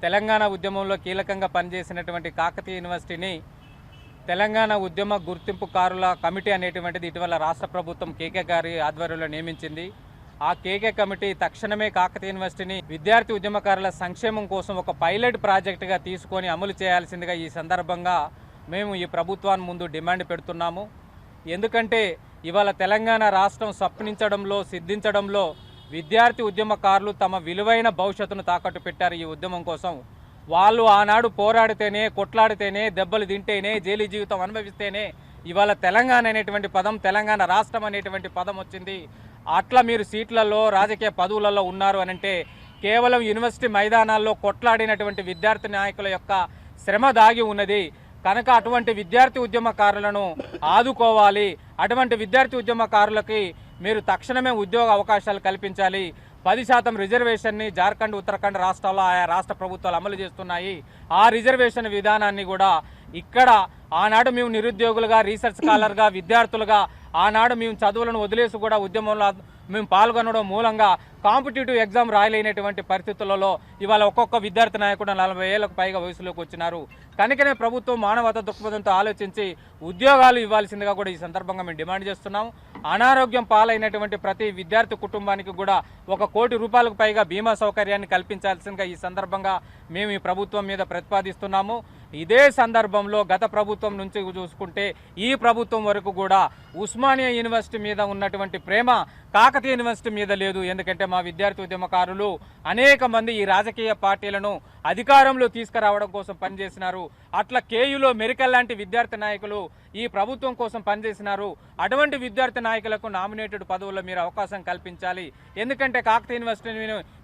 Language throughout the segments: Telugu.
తెలంగాణ ఉద్యమంలో కీలకంగా పనిచేసినటువంటి కాకతీయ యూనివర్సిటీని తెలంగాణ ఉద్యమ గుర్తింపుకారుల కమిటీ అనేటువంటిది ఇటీవల రాష్ట్ర ప్రభుత్వం కేకే గారి ఆధ్వర్యంలో నియమించింది. ఆ కేకే కమిటీ తక్షణమే కాకతీయ యూనివర్సిటీని విద్యార్థి ఉద్యమకారుల సంక్షేమం కోసం ఒక పైలట్ ప్రాజెక్టుగా తీసుకొని అమలు చేయాల్సిందిగా ఈ సందర్భంగా మేము ఈ ప్రభుత్వాన్ని ముందు డిమాండ్ పెడుతున్నాము. ఎందుకంటే ఇవాళ తెలంగాణ రాష్ట్రం స్వప్నించడంలో సిద్ధించడంలో విద్యార్థి ఉద్యమకారులు తమ విలువైన భవిష్యత్తును తాకట్టు పెట్టారు. ఈ ఉద్యమం కోసం వాళ్ళు ఆనాడు పోరాడితేనే, కొట్లాడితేనే, దెబ్బలు తింటేనే, జైలు జీవితం అనుభవిస్తేనే ఇవాళ తెలంగాణ అనేటువంటి పదం, తెలంగాణ రాష్ట్రం అనేటువంటి పదం వచ్చింది. అట్లా మీరు సీట్లలో, రాజకీయ పదవులలో ఉన్నారు అనంటే కేవలం యూనివర్సిటీ మైదానాల్లో కొట్లాడినటువంటి విద్యార్థి నాయకుల యొక్క శ్రమ దాగి ఉన్నది. కనుక అటువంటి విద్యార్థి ఉద్యమకారులను ఆదుకోవాలి. అటువంటి విద్యార్థి ఉద్యమకారులకి మీరు తక్షణమే ఉద్యోగ అవకాశాలు కల్పించాలి. 10% రిజర్వేషన్ని జార్ఖండ్, ఉత్తరాఖండ్ రాష్ట్రాల్లో ఆయా రాష్ట్ర ప్రభుత్వాలు అమలు చేస్తున్నాయి. ఆ రిజర్వేషన్ విధానాన్ని కూడా ఇక్కడ ఆనాడు మేము నిరుద్యోగులుగా, రీసెర్చ్ స్కాలర్గా, విద్యార్థులుగా ఆనాడు మేము చదువులను వదిలేసి కూడా ఉద్యమంలో మేము పాల్గొనడం మూలంగా కాంపిటేటివ్ ఎగ్జామ్ రాయలేనటువంటి పరిస్థితులలో ఇవాళ ఒక్కొక్క విద్యార్థి నాయకుడు 40 ఏళ్లకు పైగా వయసులోకి వచ్చినారు. కనుకనే ప్రభుత్వం మానవతా దృక్పథంతో ఆలోచించి ఉద్యోగాలు ఇవ్వాల్సిందిగా కూడా ఈ సందర్భంగా మేము డిమాండ్ చేస్తున్నాం. అనారోగ్యం పాలైనటువంటి ప్రతి విద్యార్థి కుటుంబానికి కూడా 1 కోటి రూపాయలకు పైగా బీమా సౌకర్యాన్ని కల్పించాల్సిందిగా ఈ సందర్భంగా మేము ఈ ప్రభుత్వం మీద ప్రతిపాదిస్తున్నాము. ఇదే సందర్భంలో గత ప్రభుత్వం నుంచి చూసుకుంటే ఈ ప్రభుత్వం వరకు కూడా ఉస్మానియా యూనివర్సిటీ మీద ఉన్నటువంటి ప్రేమ కాకతీయ యూనివర్సిటీ మీద లేదు. ఎందుకంటే మా విద్యార్థి ఉద్యమకారులు అనేక మంది ఈ రాజకీయ పార్టీలను అధికారంలో తీసుకురావడం కోసం పనిచేసినారు. అట్లా కేయులో మెరికల్ లాంటి విద్యార్థి నాయకులు ఈ ప్రభుత్వం కోసం పనిచేసినారు. అటువంటి విద్యార్థి నాయకులకు నామినేటెడ్ పదవుల్లో మీరు అవకాశం కల్పించాలి. ఎందుకంటే కాకతీయ యూనివర్సిటీ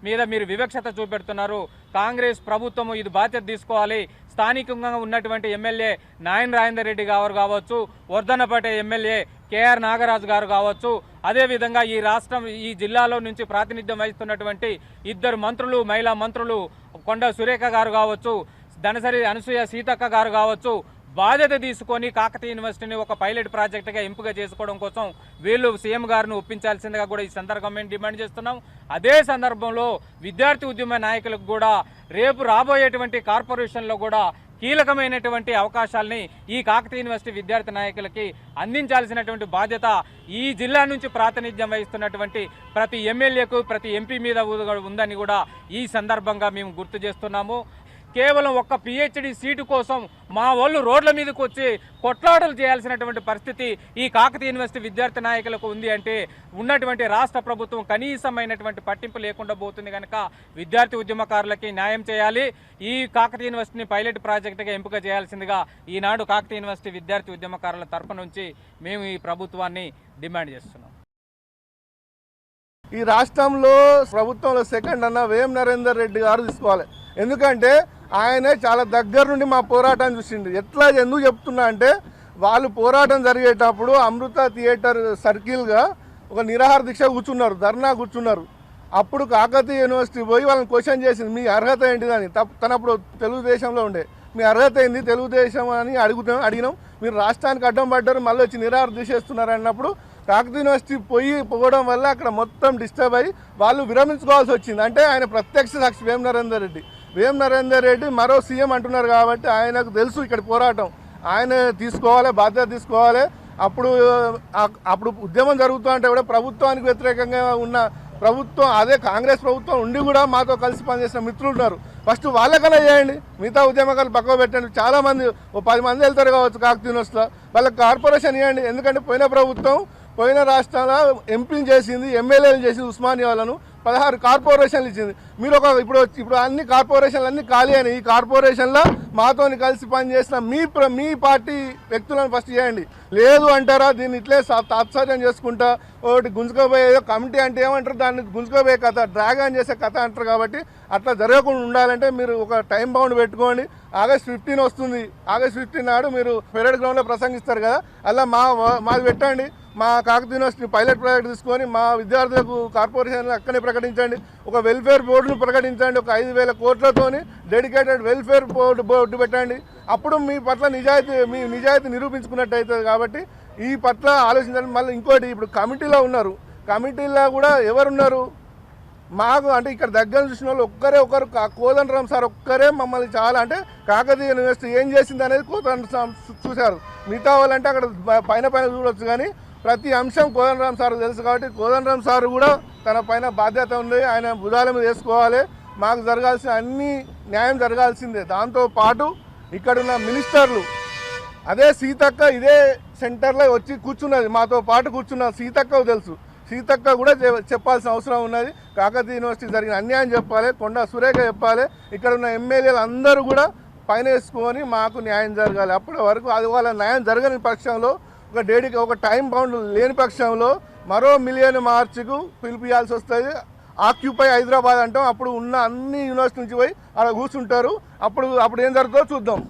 మీద మీరు వివక్షత చూపెడుతున్నారు. కాంగ్రెస్ ప్రభుత్వము ఇది బాధ్యత తీసుకోవాలి. స్థానికంగా ఉన్నటువంటి ఎమ్మెల్యే నాయన్ రాజేందర్ రెడ్డి గారు కావచ్చు, వర్ధనపేట ఎమ్మెల్యే కేఆర్ నాగరాజు గారు కావచ్చు, అదేవిధంగా ఈ రాష్ట్రం, ఈ జిల్లాలో నుంచి ప్రాతినిధ్యం వహిస్తున్నటువంటి 2 మంత్రులు, మహిళా మంత్రులు కొండ సురేఖ గారు కావచ్చు, దనసరి అనసూయ సీతక్క గారు కావచ్చు, బాధ్యత తీసుకొని కాకతీయ యూనివర్సిటీని ఒక పైలట్ ప్రాజెక్టుగా ఎంపిక చేసుకోవడం కోసం వీళ్ళు సీఎం గారిని ఒప్పించాల్సిందిగా కూడా ఈ సందర్భంగా మేము డిమాండ్ చేస్తున్నాం. అదే సందర్భంలో విద్యార్థి ఉద్యమ నాయకులకు కూడా రేపు రాబోయేటువంటి కార్పొరేషన్లో కూడా కీలకమైనటువంటి అవకాశాలని ఈ కాకతీయ యూనివర్సిటీ విద్యార్థి నాయకులకి అందించాల్సినటువంటి బాధ్యత ఈ జిల్లా నుంచి ప్రాతినిధ్యం వహిస్తున్నటువంటి ప్రతి ఎమ్మెల్యేకు, ప్రతి ఎంపీ మీద ఉందని కూడా ఈ సందర్భంగా మేము గుర్తు చేస్తున్నాము. కేవలం ఒక్క PhD సీటు కోసం మా వాళ్ళు రోడ్ల మీదకి వచ్చి కొట్లాటలు చేయాల్సినటువంటి పరిస్థితి ఈ కాకతీయ యూనివర్సిటీ విద్యార్థి నాయకులకు ఉంది అంటే ఉన్నటువంటి రాష్ట్ర ప్రభుత్వం కనీసమైనటువంటి పట్టింపు లేకుండా పోతుంది. కనుక విద్యార్థి ఉద్యమకారులకి న్యాయం చేయాలి. ఈ కాకతీయ యూనివర్సిటీని పైలట్ ప్రాజెక్టుగా ఎంపిక చేయాల్సిందిగా ఈనాడు కాకతీయ యూనివర్సిటీ విద్యార్థి ఉద్యమకారుల తరపు నుంచి మేము ఈ ప్రభుత్వాన్ని డిమాండ్ చేస్తున్నాం. ఈ రాష్ట్రంలో ప్రభుత్వంలో సెకండ్ అన్న వేం నరేందర్ రెడ్డి గారు తీసుకోవాలి. ఎందుకంటే ఆయనే చాలా దగ్గర నుండి మా పోరాటాన్ని చూసిండు. ఎందుకు చెప్తున్నా అంటే వాళ్ళు పోరాటం జరిగేటప్పుడు అమృత థియేటర్ సర్కిల్గా ఒక నిరాహార దీక్ష కూర్చున్నారు, ధర్నా కూర్చున్నారు. అప్పుడు కాకతీయ యూనివర్సిటీ పోయి వాళ్ళని క్వశ్చన్ చేసింది, మీ అర్హత ఏంటిదని. తనప్పుడు తెలుగుదేశంలో ఉండే, మీ అర్హత ఏంది తెలుగుదేశం అని అడిగినాం. మీరు రాష్ట్రానికి అడ్డం పడ్డారు, మళ్ళీ వచ్చి నిరాహార దీక్ష చేస్తున్నారు అన్నప్పుడు కాకతీయ యూనివర్సిటీ పోవడం వల్ల అక్కడ మొత్తం డిస్టర్బ్ అయ్యి వాళ్ళు విరమించుకోవాల్సి వచ్చింది. అంటే ఆయన ప్రత్యక్ష సాక్షి వేం నరేందర్ రెడ్డి. వేం నరేందర్ రెడ్డి మరో సీఎం అంటున్నారు కాబట్టి ఆయనకు తెలుసు ఇక్కడ పోరాటం, ఆయన తీసుకోవాలి, బాధ్యత తీసుకోవాలి. అప్పుడు ఉద్యమం జరుగుతుంటే కూడా ప్రభుత్వానికి వ్యతిరేకంగా ఉన్న ప్రభుత్వం, అదే కాంగ్రెస్ ప్రభుత్వం ఉండి కూడా మాతో కలిసి పనిచేసిన మిత్రులు ఉన్నారు. ఫస్ట్ వాళ్ళకన్నా చేయండి, మిగతా ఉద్యమకాలు పక్కన పెట్టండి. చాలామంది 10 మంది వెళ్తారు కావచ్చు కాకతీయ యూనివర్సిటీలో, వాళ్ళకి కార్పొరేషన్ ఇవ్వండి. ఎందుకంటే పోయిన ప్రభుత్వం పోయిన రాష్ట్రాల ఎంపీలు చేసింది, ఎమ్మెల్యేలు చేసింది, ఉస్మానియాలను 16 కార్పొరేషన్లు ఇచ్చింది. మీరు ఇప్పుడు అన్ని కార్పొరేషన్లు అన్నీ ఖాళీ అయినాయి. ఈ కార్పొరేషన్లో మాతోని కలిసి పనిచేసిన మీ పార్టీ వ్యక్తులను ఫస్ట్ చేయండి. లేదు అంటారా దీన్ని ఇట్లే తాత్సర్యం చేసుకుంటా ఒకటి గుంజుకోబోయే కమిటీ అంటే ఏమంటారు, దాన్ని గుంజుకోబోయే కథ, డ్రాగన్ చేసే కథ అంటారు. కాబట్టి అట్లా జరగకుండా ఉండాలంటే మీరు ఒక టైం బౌండ్ పెట్టుకోండి. ఆగస్ట్ 15 వస్తుంది. ఆగస్ట్ 15 నాడు మీరు పెరేడ్ గ్రౌండ్లో ప్రసంగిస్తారు కదా, అలా మాది పెట్టండి. మా కాకతీయ యూనివర్సిటీ పైలట్ ప్రాజెక్ట్ తీసుకొని మా విద్యార్థులకు కార్పొరేషన్ అక్కడే ప్రకటించండి. ఒక వెల్ఫేర్ బోర్డును ప్రకటించండి. ఒక 5,000 కోట్లతోని డెడికేటెడ్ వెల్ఫేర్ బోర్డు పెట్టండి. అప్పుడు మీ పట్ల నిజాయితీ నిరూపించుకున్నట్టు అవుతుంది. కాబట్టి ఈ పట్ల ఆలోచించండి. మళ్ళీ ఇంకోటి, ఇప్పుడు కమిటీలో ఉన్నారు, కమిటీలో కూడా ఎవరున్నారు, మాకు అంటే ఇక్కడ దగ్గర చూసిన వాళ్ళు ఒకరు కోదండరామ్ సార్ ఒక్కరే మమ్మల్ని చాలా అంటే కాకతీయ యూనివర్సిటీ ఏం చేసింది అనేది కోదండరామ్ చూశారు. మిగతా వాళ్ళంటే అక్కడ పైన చూడొచ్చు, కానీ ప్రతి అంశం కోదండరామ్ సార్ తెలుసు. కాబట్టి కోదండరామ్ సార్ కూడా తన పైన బాధ్యత ఉంది, ఆయన భుజాల మీద వేసుకోవాలి. మాకు జరగాల్సిన అన్ని న్యాయం జరగాల్సిందే. దాంతోపాటు ఇక్కడున్న మినిస్టర్లు, అదే సీతక్క ఇదే సెంటర్లో వచ్చి కూర్చున్నది, మాతో పాటు కూర్చున్న సీతక్కకు తెలుసు. సీతక్క కూడా చెప్పాల్సిన అవసరం ఉన్నది. కాకతీయ యూనివర్సిటీ జరిగిన అన్యాయం చెప్పాలి, కొండా సురేఖ చెప్పాలి. ఇక్కడ ఉన్న ఎమ్మెల్యేలు అందరూ కూడా పైన వేసుకొని మాకు న్యాయం జరగాలి. అప్పటి వరకు అది వాళ్ళ న్యాయం జరగని పక్షంలో ఒక టైం బౌండ్ లేని పక్షంలో మరో మిలియన్ మార్చికు పిలిపియాల్సి వస్తుంది. ఆక్యుపై హైదరాబాద్ అంటాం. అప్పుడు ఉన్న అన్ని యూనివర్సిటీ నుంచి పోయి అలా కూర్చుంటారు. అప్పుడు ఏం జరుగుతుందో చూద్దాం.